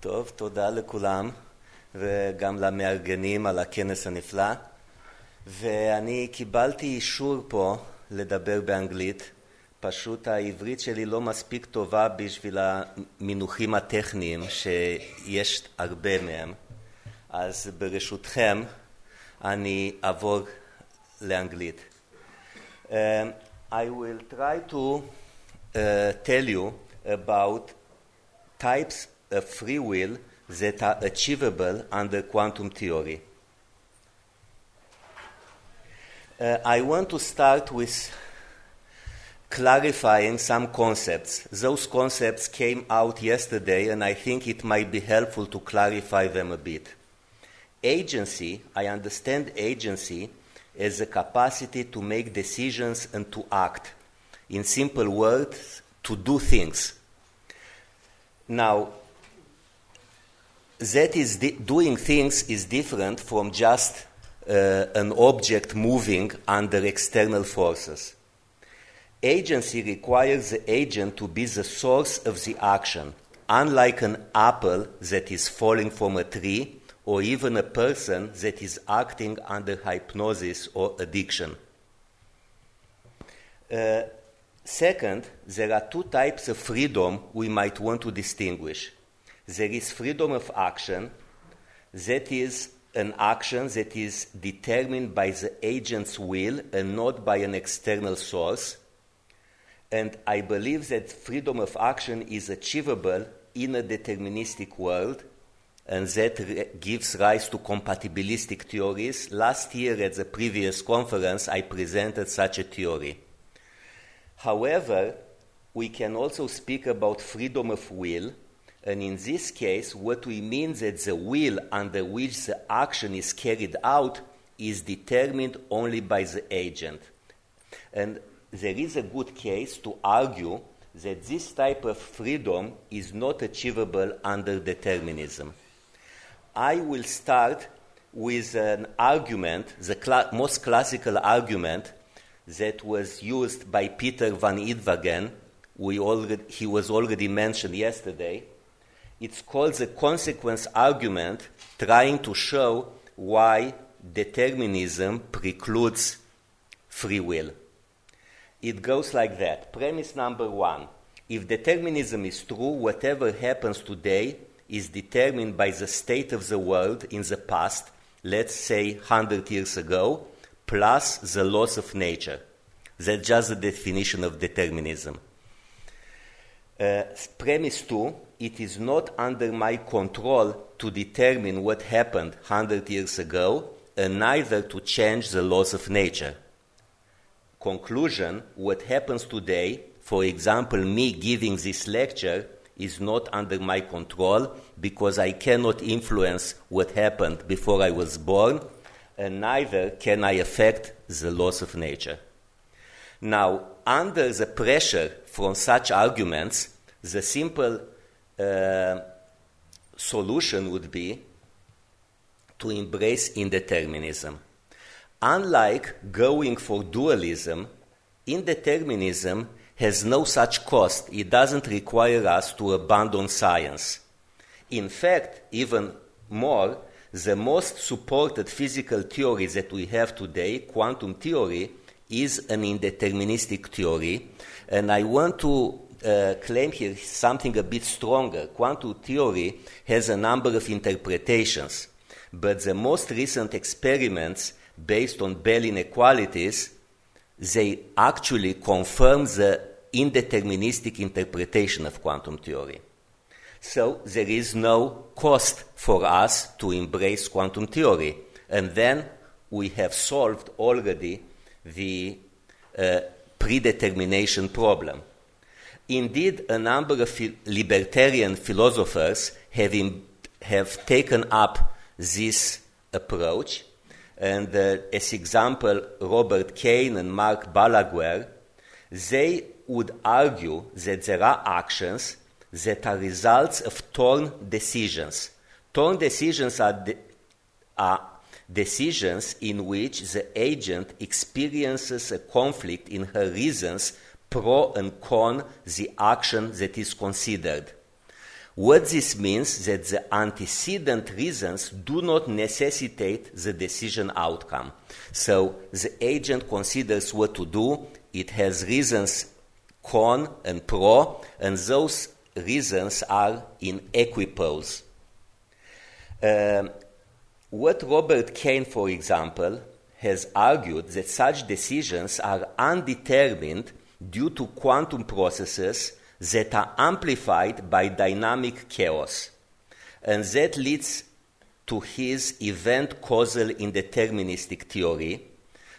טוב, תודה לכולם וגם למארגנים על הכנס הנפלא. ואני קיבלתי אישור פה לדבר באנגלית. פשוט העברית שלי לא מספיק טובה בשביל המינוחים הטכניים שיש הרבה מהם. אז ברשותכם אני אעבור לאנגלית. I will try to tell you about types of free will that are achievable under quantum theory. I want to start with clarifying some concepts. Those concepts came out yesterday and I think it might be helpful to clarify them a bit. Agency, I understand agency as a capacity to make decisions and to act. In simple words, to do things. Now, that is doing things is different from just an object moving under external forces. Agency requires the agent to be the source of the action, unlike an apple that is falling from a tree or even a person that is acting under hypnosis or addiction. Second, there are two types of freedom we might want to distinguish. There is freedom of action, that is an action that is determined by the agent's will and not by an external source. And I believe that freedom of action is achievable in a deterministic world, and that gives rise to compatibilistic theories. Last year at the previous conference, I presented such a theory. However, we can also speak about freedom of will, and in this case, what we mean that the will under which the action is carried out is determined only by the agent. And there is a good case to argue that this type of freedom is not achievable under determinism. I will start with an argument, the most classical argument that was used by Peter van Idwagen. He was already mentioned yesterday. It's called the consequence argument, trying to show why determinism precludes free will. It goes like that. Premise number one: if determinism is true, whatever happens today is determined by the state of the world in the past, let's say 100 years ago, plus the laws of nature. That's just the definition of determinism. Premise two: it is not under my control to determine what happened 100 years ago, and neither to change the laws of nature. Conclusion: what happens today, for example, me giving this lecture, is not under my control because I cannot influence what happened before I was born, and neither can I affect the laws of nature. Now, under the pressure from such arguments, the simple solution would be to embrace indeterminism. Unlike going for dualism, indeterminism has no such cost. It doesn't require us to abandon science. In fact, even more, the most supported physical theory that we have today, quantum theory, is an indeterministic theory. And I want to claim here something a bit stronger. Quantum theory has a number of interpretations, but the most recent experiments based on Bell inequalities, they actually confirm the indeterministic interpretation of quantum theory. So there is no cost for us to embrace quantum theory. And then we have solved already the predetermination problem. Indeed, a number of libertarian philosophers have taken up this approach. And as example, Robert Kane and Mark Balaguer, they would argue that there are actions that are results of torn decisions. Torn decisions are decisions in which the agent experiences a conflict in her reasons pro and con the action that is considered. What this means that the antecedent reasons do not necessitate the decision outcome. So the agent considers what to do, it has reasons con and pro, and those reasons are in equipoise. What Robert Kane, for example, has argued that such decisions are undetermined due to quantum processes that are amplified by dynamic chaos. And that leads to his event-causal indeterministic theory,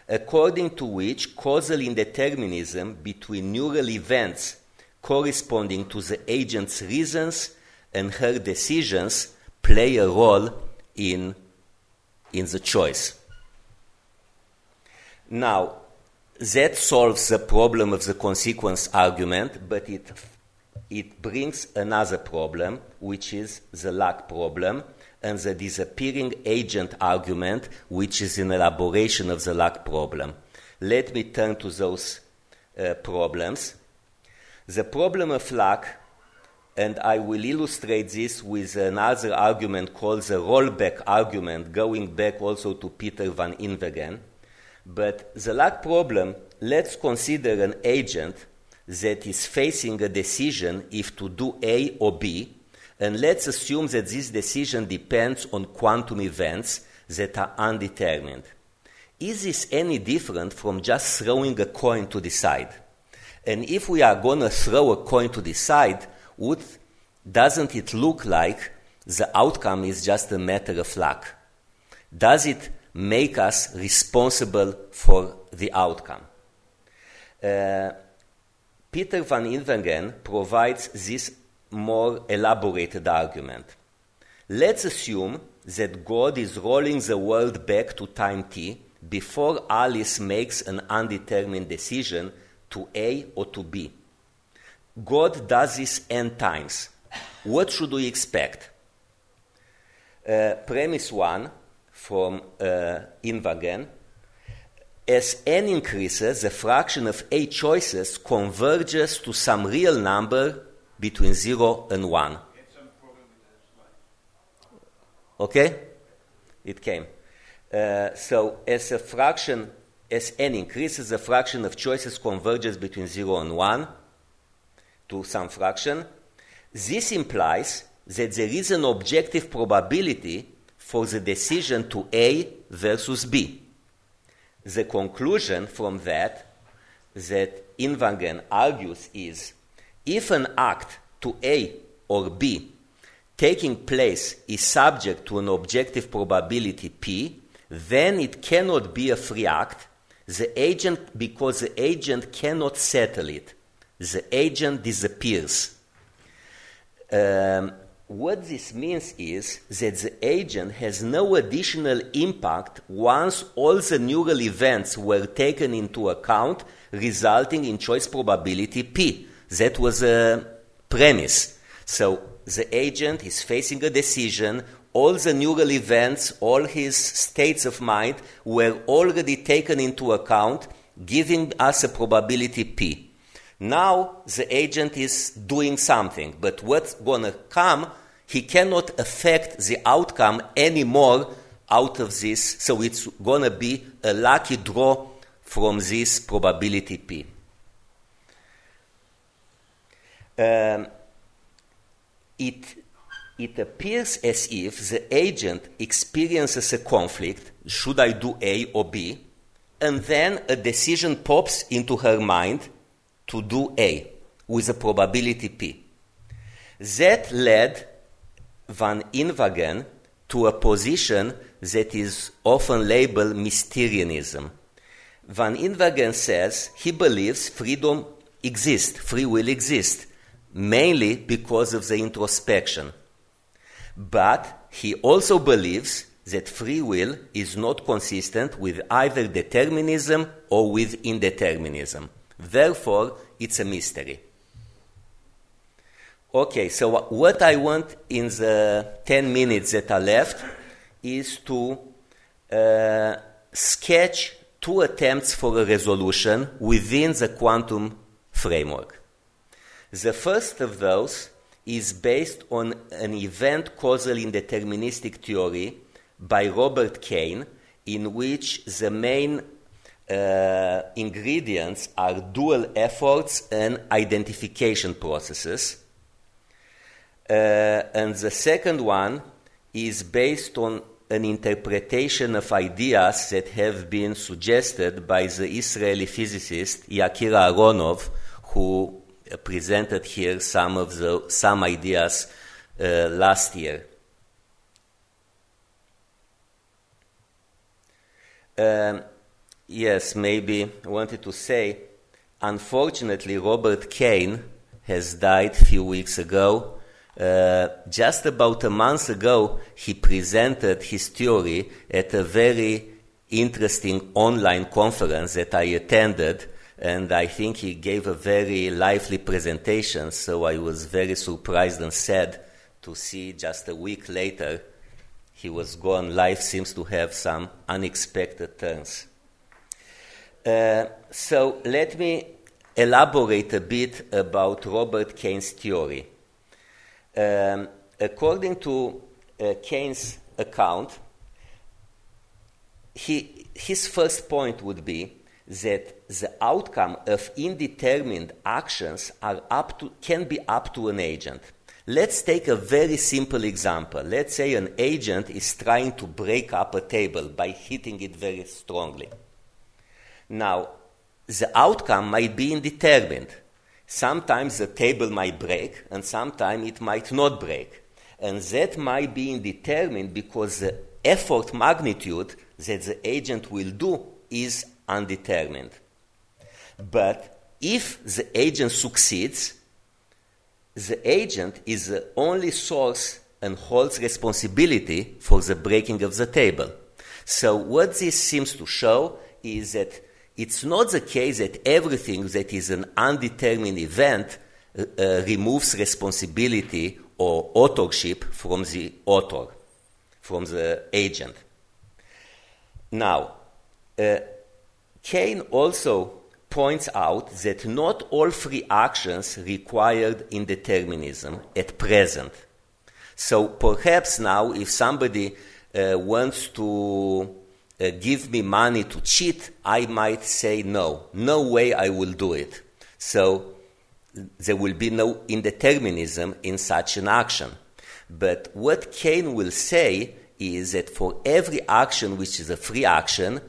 according to which causal indeterminism between neural events corresponding to the agent's reasons and her decisions play a role in the choice. Now, that solves the problem of the consequence argument, but it brings another problem, which is the lack problem, and the disappearing agent argument, which is an elaboration of the lack problem. Let me turn to those problems. The problem of lack, and I will illustrate this with another argument called the rollback argument, going back also to Peter van Inwagen. But the lack problem, let's consider an agent that is facing a decision if to do A or B, and let's assume that this decision depends on quantum events that are undetermined. Is this any different from just throwing a coin to decide? And if we are going to throw a coin to decide, doesn't it look like the outcome is just a matter of luck? Does it make us responsible for the outcome? Peter van Inwagen provides this more elaborated argument. Let's assume that God is rolling the world back to time t before Alice makes an undetermined decision to A or to B. God does this n times. What should we expect? Premise 1 from Inwagen: as n increases, the fraction of A choices converges to some real number between 0 and 1. Okay? It came. So as n increases, the fraction of choices converges between 0 and 1 to some fraction. This implies that there is an objective probability for the decision to A versus B. The conclusion from that Inwagen argues is, if an act to A or B taking place is subject to an objective probability P, then it cannot be a free act, because the agent cannot settle it. The agent disappears. What this means is that the agent has no additional impact once all the neural events were taken into account, resulting in choice probability P. That was a premise. So the agent is facing a decision, all the neural events, all his states of mind were already taken into account, giving us a probability P. Now the agent is doing something, but what's going to come, he cannot affect the outcome anymore out of this, so it's going to be a lucky draw from this probability P. It appears as if the agent experiences a conflict, should I do A or B, and then a decision pops into her mind to do A with a probability P. That led van Inwagen to a position that is often labeled Mysterianism. Van Inwagen says he believes freedom exists, free will exists, mainly because of the introspection. But he also believes that free will is not consistent with either determinism or with indeterminism. Therefore, it's a mystery. Okay, so what I want in the 10 minutes that are left is to sketch 2 attempts for a resolution within the quantum framework. The first of those is based on an event causal indeterministic theory by Robert Kane, in which the main ingredients are dual efforts and identification processes. And the second one is based on an interpretation of ideas that have been suggested by the Israeli physicist Yakira Aronov, who presented here some ideas last year. Yes, maybe I wanted to say, unfortunately, Robert Kane has died a few weeks ago. Just about a month ago, he presented his theory at a very interesting online conference that I attended, and I think he gave a very lively presentation, so I was very surprised and sad to see just a week later he was gone. Life seems to have some unexpected turns. So let me elaborate a bit about Robert Kane's theory. According to Kane's account, his first point would be that the outcome of indetermined actions can be up to an agent. Let's take a very simple example. Let's say an agent is trying to break up a table by hitting it very strongly. Now, the outcome might be indetermined. Sometimes the table might break, and sometimes it might not break. And that might be indetermined because the effort magnitude that the agent will do is undetermined. But if the agent succeeds, the agent is the only source and holds responsibility for the breaking of the table. So what this seems to show is that it's not the case that everything that is an undetermined event removes responsibility or authorship from the author, from the agent. Now, Kane also points out that not all free actions required indeterminism at present. So perhaps now if somebody wants to give me money to cheat, I might say no way I will do it. So there will be no indeterminism in such an action. But what Kane will say is that for every action which is a free action,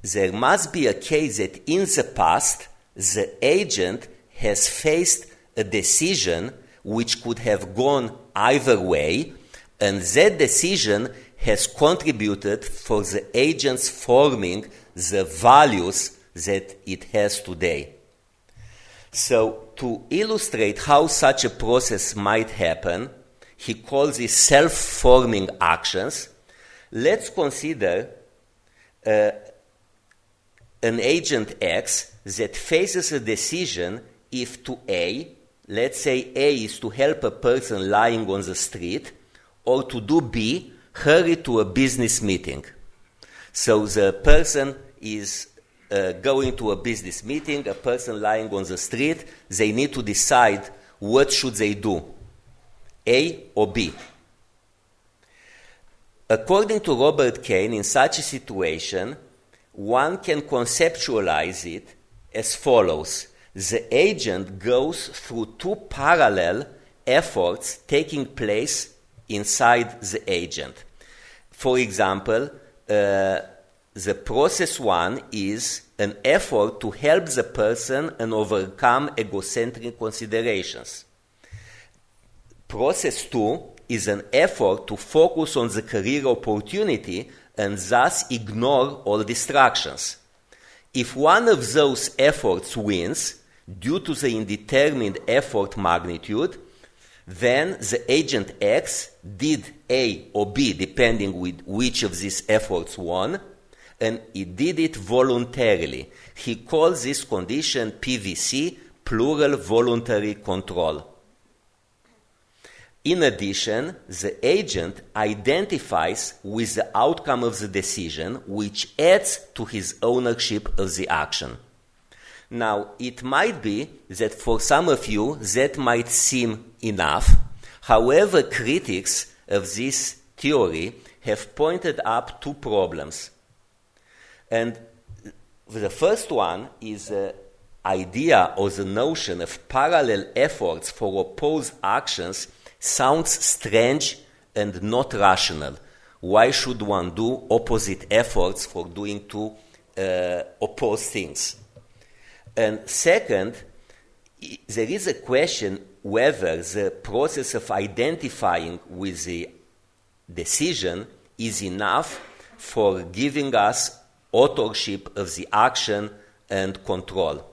there must be a case that in the past the agent has faced a decision which could have gone either way, and that decision has contributed for the agent's forming the values that it has today. So to illustrate how such a process might happen, he calls it self-forming actions. Let's consider an agent X that faces a decision if to A, let's say A is to help a person lying on the street, or to do B, hurry to a business meeting. So the person is going to a business meeting, a person lying on the street, they need to decide what should they do, A or B. According to Robert Kane, in such a situation, one can conceptualize it as follows. The agent goes through two parallel efforts taking place inside the agent. For example, the process one is an effort to help the person and overcome egocentric considerations. Process two is an effort to focus on the career opportunity and thus ignore all distractions. If one of those efforts wins due to the indeterminate effort magnitude, then the agent X did A or B, depending with which of these efforts won, and he did it voluntarily. He calls this condition PVC, plural voluntary control. In addition, the agent identifies with the outcome of the decision, which adds to his ownership of the action. Now, it might be that for some of you that might seem enough, However, critics of this theory have pointed up two problems. And the first one is the idea or the notion of parallel efforts for opposed actions sounds strange and not rational. Why should one do opposite efforts for doing two opposed things? And second, there is a question whether the process of identifying with the decision is enough for giving us authorship of the action and control.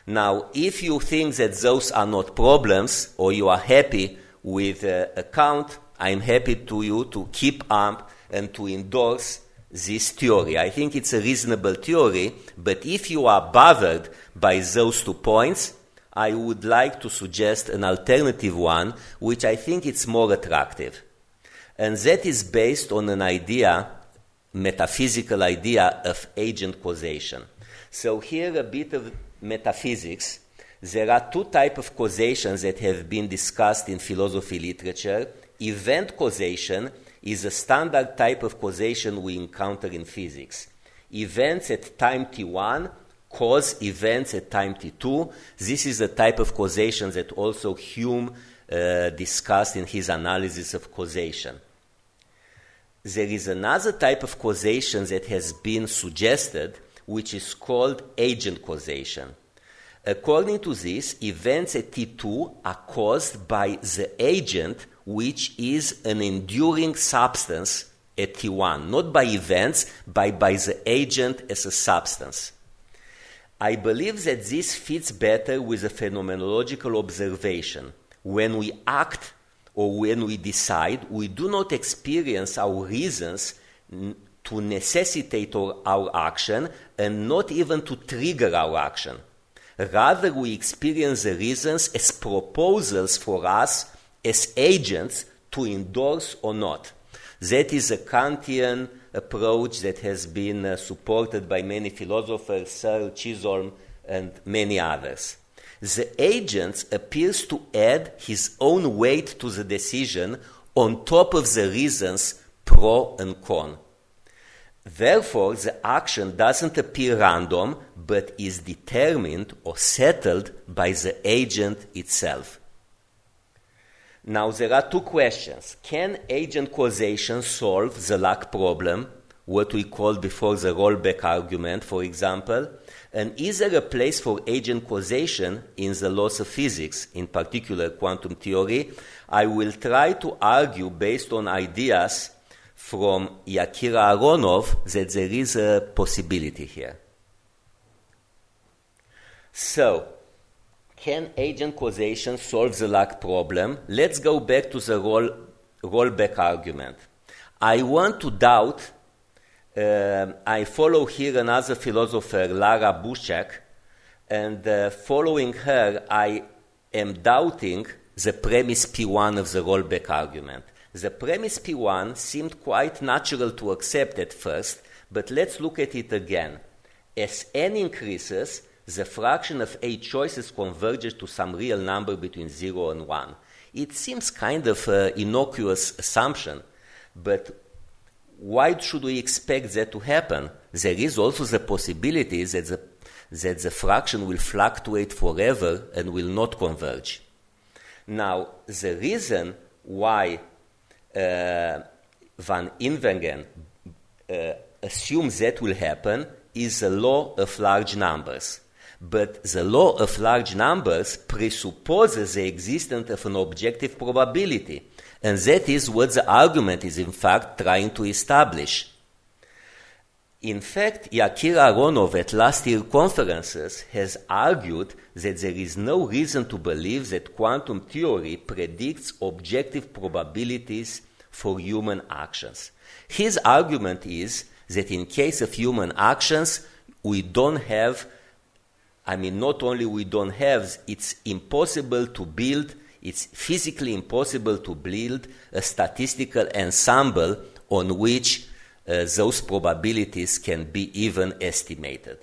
Now, if you think that those are not problems, or you are happy with a count, I'm happy to you to keep up and to endorse this theory. I think it's a reasonable theory, but if you are bothered by those 2 points, I would like to suggest an alternative one, which I think is more attractive. And that is based on an idea, metaphysical idea of agent causation. So here a bit of metaphysics. There are 2 types of causations that have been discussed in philosophy literature. Event causation is a standard type of causation we encounter in physics. Events at time t1 cause events at time t2. This is a type of causation that also Hume discussed in his analysis of causation. There is another type of causation that has been suggested, which is called agent causation. According to this, events at T2 are caused by the agent, which is an enduring substance at T1, not by events, but by the agent as a substance. I believe that this fits better with a phenomenological observation. When we act or when we decide, we do not experience our reasons to necessitate our action and not even to trigger our action. Rather, we experience the reasons as proposals for us as agents to endorse or not. That is a Kantian approach that has been supported by many philosophers, Searle, Chisholm, and many others. The agent appears to add his own weight to the decision on top of the reasons pro and con. Therefore, the action doesn't appear random, but is determined or settled by the agent itself. Now, there are 2 questions. Can agent causation solve the lack problem, what we called before the rollback argument, for example? And is there a place for agent causation in the laws of physics, in particular quantum theory? I will try to argue based on ideas from Yakira Aronov that there is a possibility here. So, can agent causation solve the lack problem? Let's go back to the rollback argument. I want to doubt, I follow here another philosopher, Lara Bushak, and following her, I am doubting the premise P1 of the rollback argument. The premise P1 seemed quite natural to accept at first, but let's look at it again. As n increases, the fraction of A choices converges to some real number between 0 and 1. It seems kind of an innocuous assumption, but why should we expect that to happen? There is also the possibility that the fraction will fluctuate forever and will not converge. Now, the reason why Van Inwengen assumes that will happen is the law of large numbers. But the law of large numbers presupposes the existence of an objective probability, and that is what the argument is in fact trying to establish. In fact, Yakira Aronov at last year's conferences has argued that there is no reason to believe that quantum theory predicts objective probabilities for human actions. His argument is that in case of human actions, we don't have, not only we don't have, it's impossible to build, it's physically impossible to build a statistical ensemble on which those probabilities can be even estimated.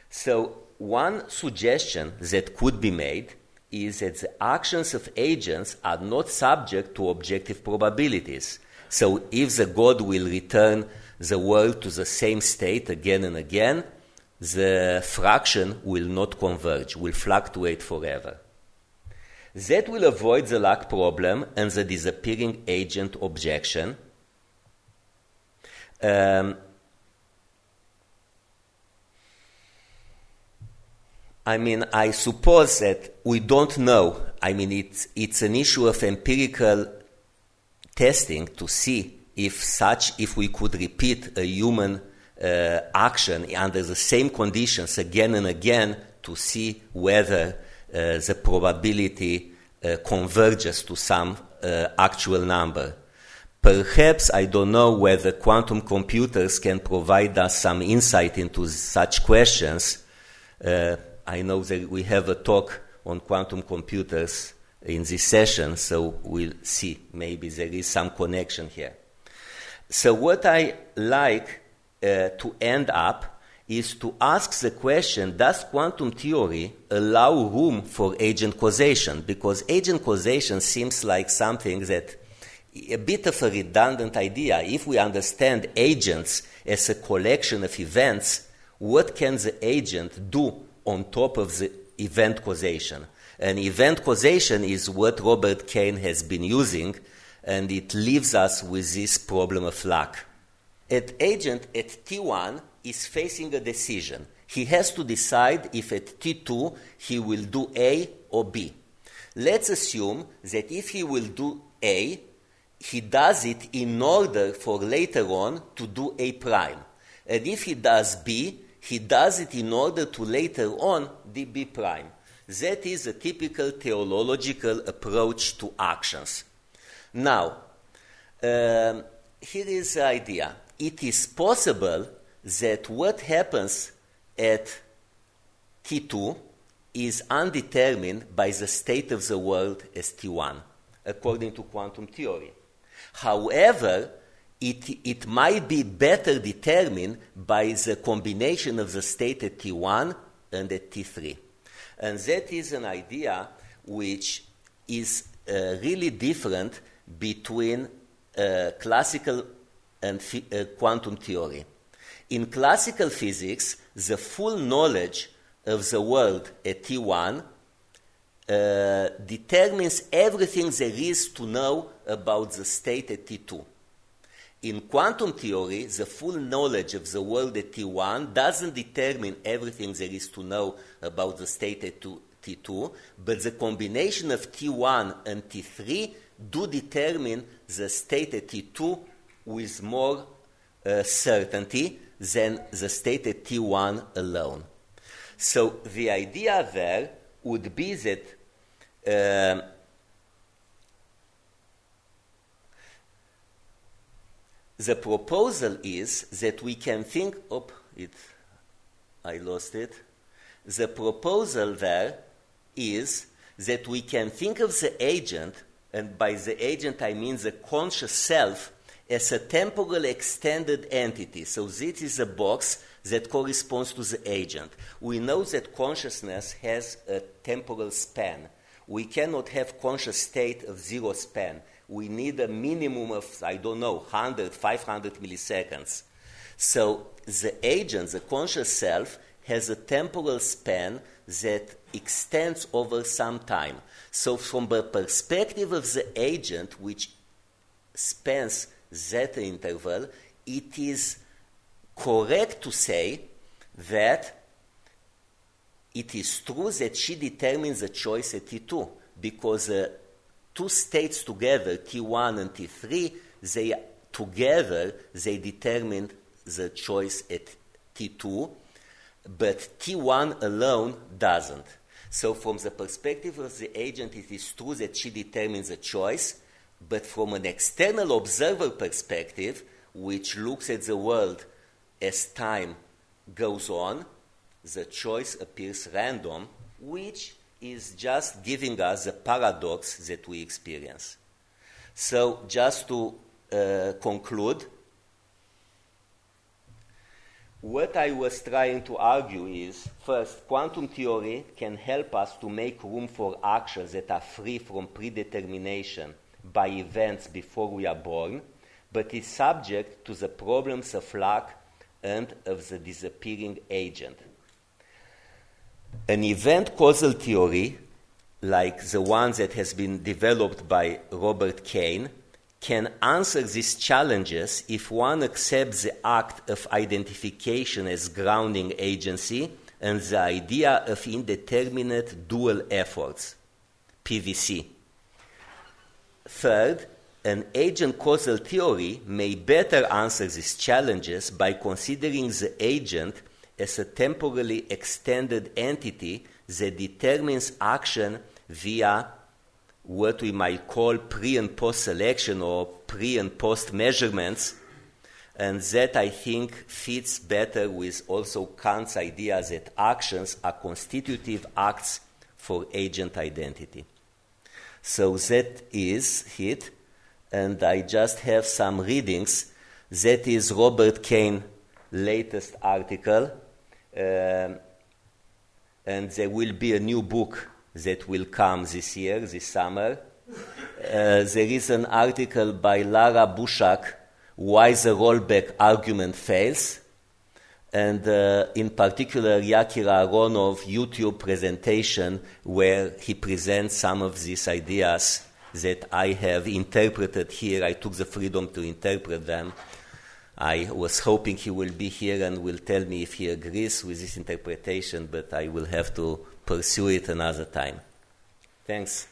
So one suggestion that could be made is that the actions of agents are not subject to objective probabilities. So if the God will return the world to the same state again and again, the fraction will not converge, will fluctuate forever. That will avoid the luck problem and the disappearing agent objection. I suppose that we don't know. It's an issue of empirical testing to see if we could repeat a human action under the same conditions again and again to see whether the probability converges to some actual number. Perhaps, I don't know whether quantum computers can provide us some insight into such questions. I know that we have a talk on quantum computers in this session, so we'll see. Maybe there is some connection here. So what I like to end up is to ask the question, does quantum theory allow room for agent causation? Because agent causation seems like something that a bit of a redundant idea. If we understand agents as a collection of events, what can the agent do on top of the event causation? And event causation is what Robert Kane has been using, and it leaves us with this problem of luck. An agent at T1 is facing a decision. He has to decide if at T2 he will do A or B. Let's assume that if he will do A, he does it in order for later on to do A prime. And if he does B, he does it in order to later on do B prime. That is a typical teleological approach to actions. Now, here is the idea. It is possible that what happens at T2 is undetermined by the state of the world as T1, according to quantum theory. However, it might be better determined by the combination of the state at T1 and at T3. And that is an idea which is really different between classical and quantum theory. In classical physics, the full knowledge of the world at T1 determines everything there is to know about the state at T2. In quantum theory, the full knowledge of the world at T1 doesn't determine everything there is to know about the state at T2, but the combination of T1 and T3 do determine the state at T2 with more certainty than the state at T1 alone. So the idea there would be that the proposal is that we can think, I lost it. The proposal there is that we can think of the agent, and by the agent I mean the conscious self, as a temporal extended entity. So this is a box that corresponds to the agent. We know that consciousness has a temporal span. We cannot have conscious state of zero span. We need a minimum of, 100, 500 milliseconds. So the agent, the conscious self, has a temporal span that extends over some time. So from the perspective of the agent, which spans that interval, it is correct to say that it is true that she determines the choice at T2, because two states together, T1 and T3, they determine the choice at T2, but T1 alone doesn't. So from the perspective of the agent, it is true that she determines the choice, but from an external observer perspective, which looks at the world as time goes on, the choice appears random, which is just giving us the paradox that we experience. So just to conclude, what I was trying to argue is, first, quantum theory can help us to make room for actions that are free from predetermination by events before we are born, but is subject to the problems of luck and of the disappearing agent. An event causal theory, like the one that has been developed by Robert Kane, can answer these challenges if one accepts the act of identification as grounding agency and the idea of indeterminate dual efforts, PVC. Third, an agent-causal theory may better answer these challenges by considering the agent as a temporally extended entity that determines action via what we might call pre- and post-selection or pre- and post-measurements, and that, I think, fits better with also Kant's idea that actions are constitutive acts for agent identity. So that is it, and I just have some readings. That is Robert Kane's latest article, and there will be a new book that will come this year, this summer. There is an article by Lara Bushak, Why the Rollback Argument Fails, and in particular Yakir Aharonov YouTube presentation where he presents some of these ideas that I have interpreted here. I took the freedom to interpret them. I was hoping he will be here and will tell me if he agrees with this interpretation, but I will have to pursue it another time. Thanks.